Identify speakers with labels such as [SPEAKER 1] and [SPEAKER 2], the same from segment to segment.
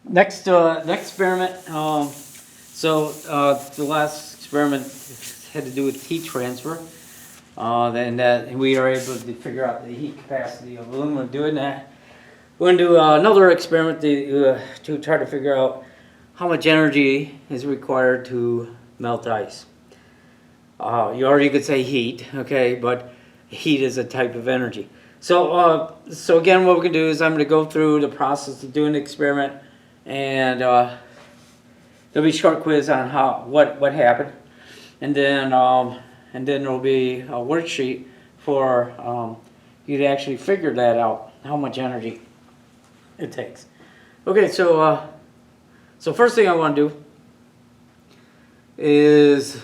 [SPEAKER 1] Next experiment. The last experiment had to do with heat transfer. Then that we are able to figure out the heat capacity of aluminum doing that. We're going to do another experiment to try to figure out how much energy is required to melt ice. You already could say heat, okay, but heat is a type of energy. So again, what we're going to do is I'm going to go through the process of doing the experiment, and there'll be a short quiz on what happened, and then there'll be a worksheet for you to actually figure that out, how much energy it takes. Okay, so first thing I want to do is,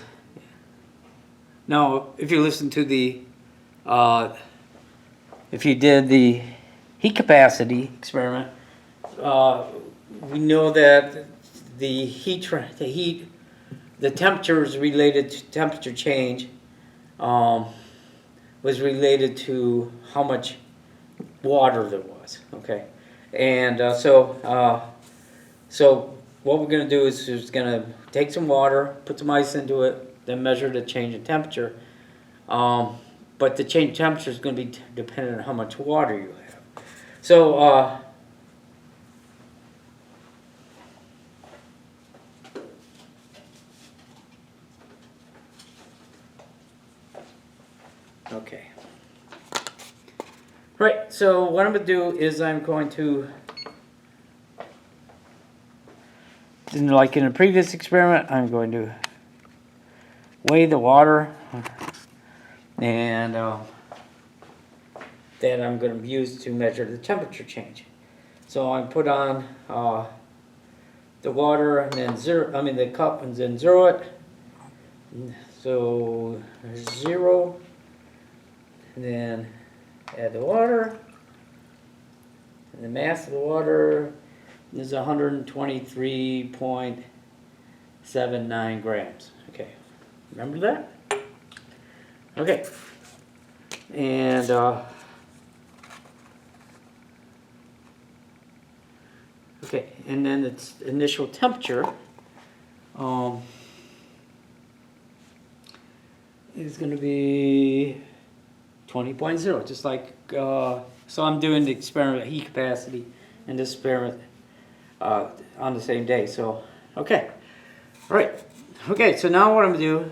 [SPEAKER 1] now if you listen to if you did the heat capacity experiment, we know that the temperature is related to temperature change, was related to how much water there was. Okay, and so what we're going to do is just going to take some water, put some ice into it, then measure the change in temperature. But the change in temperature is going to be dependent on how much water you have. So okay. Right, so what I'm going to do is I'm going to, like in the previous experiment, I'm going to weigh the water, and that I'm going to use to measure the temperature change. So I put on the water and then the cup, and then zero it. So 0, and then add the water, and the mass of the water is 123.79 grams. Okay, remember that? Okay, and okay, and then its initial temperature is going to be 20.0, just like, so I'm doing the experiment heat capacity and this experiment on the same day. So, okay. All right. Okay, so now what I'm going to do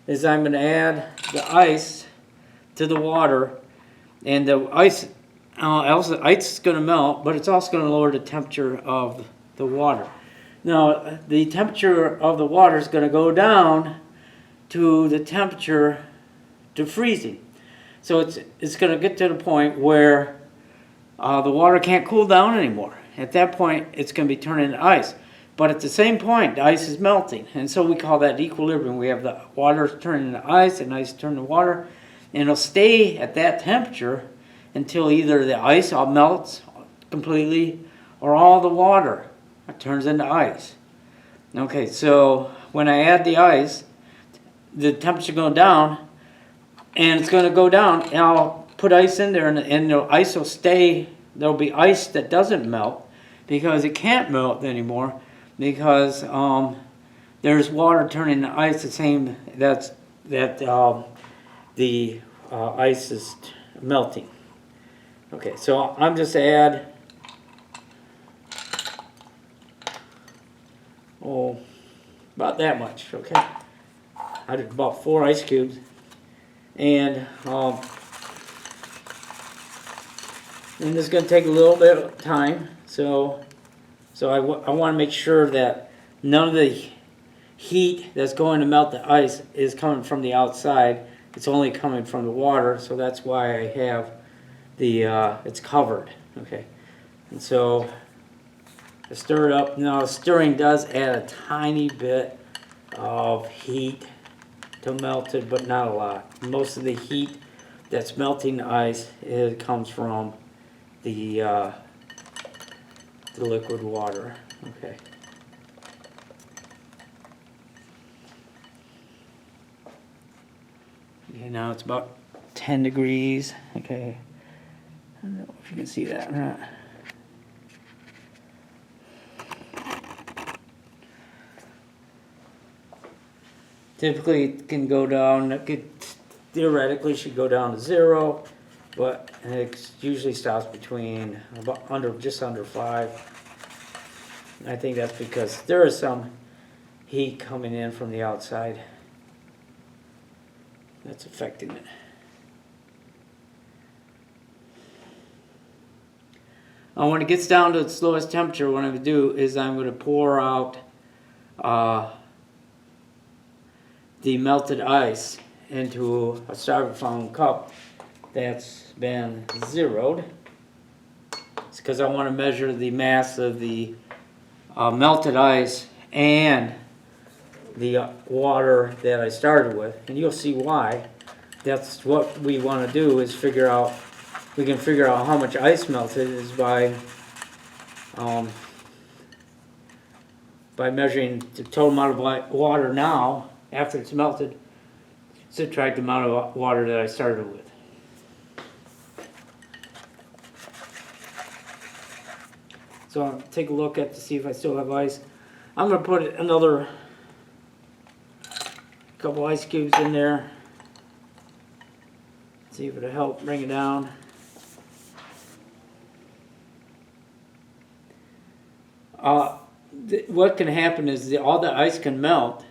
[SPEAKER 1] is I'm going to add the ice to the water, and the ice is going to melt, but it's also going to lower the temperature of the water. Now, the temperature of the water is going to go down to the temperature to freezing. So it's going to get to the point where the water can't cool down anymore. At that point, it's going to be turning to ice. But at the same point, the ice is melting. And so we call that equilibrium. We have the water turning to ice and ice turning to water. And it'll stay at that temperature until either the ice all melts completely or all the water turns into ice. Okay, so when I add the ice, the temperature going down, and it's going to go down, and I'll put ice in there, and the ice will stay. There'll be ice that doesn't melt because it can't melt anymore, because there's water turning to ice the same the ice is melting. Okay, so I'm just add about that much. Okay, I did about 4 ice cubes. And this is going to take a little bit of time, so I want to make sure that none of the heat that's going to melt the ice is coming from the outside. It's only coming from the water, so that's why I have it's covered. Okay, and so I stir it up. Now, stirring does add a tiny bit of heat to melt it, but not a lot. Most of the heat that's melting the ice, it comes from the liquid water. Okay. Okay, now it's about 10 degrees. Okay. I don't know if you can see that or not. Typically it can go down, theoretically should go down to 0, but it usually stops between just under 5. I think that's because there is some heat coming in from the outside that's affecting it. When it gets down to its lowest temperature, what I'm going to do is I'm going to pour out the melted ice into a styrofoam cup that's been zeroed. It's because I want to measure the mass of the melted ice and the water that I started with, and you'll see why. That's what we want to do, is figure out, we can figure out how much ice melted is by measuring the total amount of water now after it's melted, subtract the amount of water that I started with. So I'll take a look to see if I still have ice. I'm going to put another couple ice cubes in there. See if it'll help bring it down. What can happen is all the ice can melt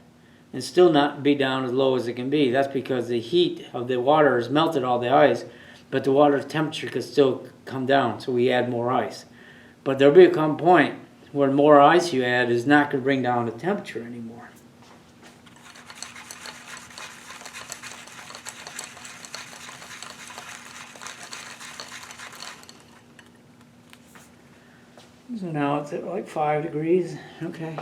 [SPEAKER 1] and still not be down as low as it can be. That's because the heat of the water has melted all the ice, but the water temperature could still come down, so we add more ice. But there'll be a point where more ice you add is not going to bring down the temperature anymore. So now it's at like 5 degrees. Okay.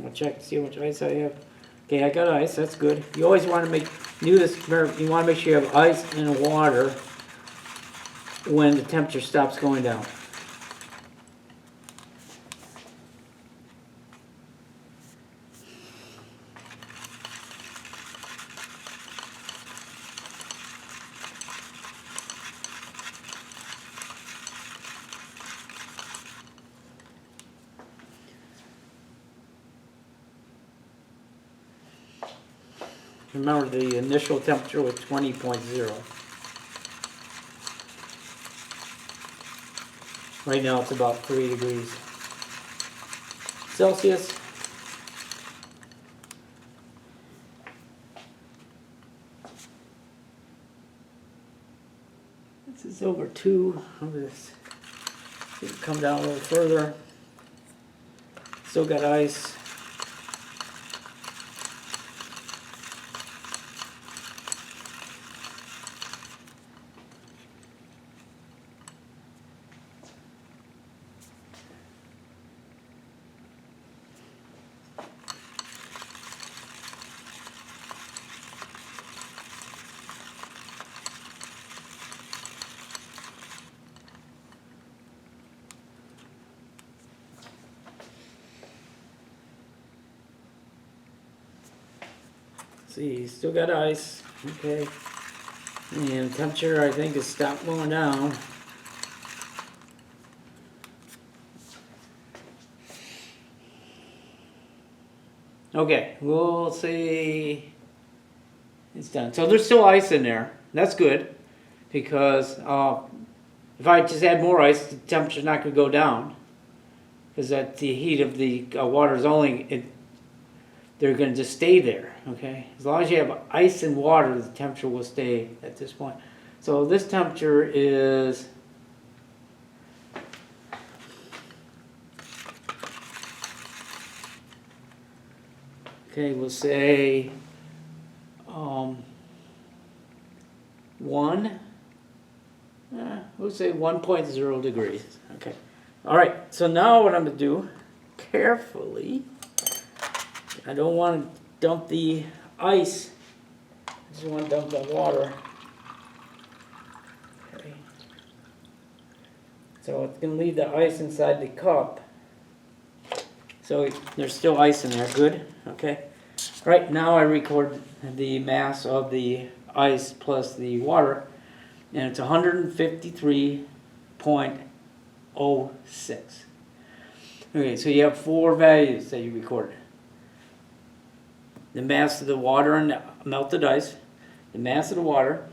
[SPEAKER 1] I'll check to see how much ice I have. Okay, I got ice. That's good. You always want to you want to make sure you have ice and water when the temperature stops going down. Remember, the initial temperature was 20.0. Right now it's about 3 degrees Celsius. This is over 2. I'm going to come down a little further. Still got ice. See, still got ice. Okay. And temperature, I think, has stopped going down. Okay, we'll see. It's done. So there's still ice in there. That's good, because if I just add more ice, the temperature's not going to go down, because the heat of the water is they're going to just stay there. Okay, as long as you have ice and water, the temperature will stay at this point. So this temperature is we'll say 1.0 degrees. Okay. All right. So now what I'm going to do, carefully, I don't want to dump the ice. I just want to dump the water. Okay. So it's going to leave the ice inside the cup. So there's still ice in there. Good. Okay. Right now I record the mass of the ice plus the water, and it's 153.06. Okay, so you have 4 values that you recorded. The mass of the water and the melted ice, the mass of the water,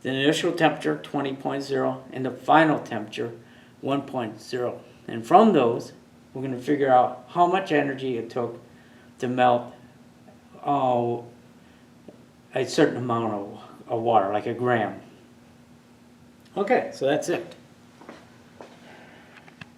[SPEAKER 1] the initial temperature, 20.0, and the final temperature, 1.0. And from those, we're going to figure out how much energy it took to melt a certain amount of water, like a gram. Okay, so that's it.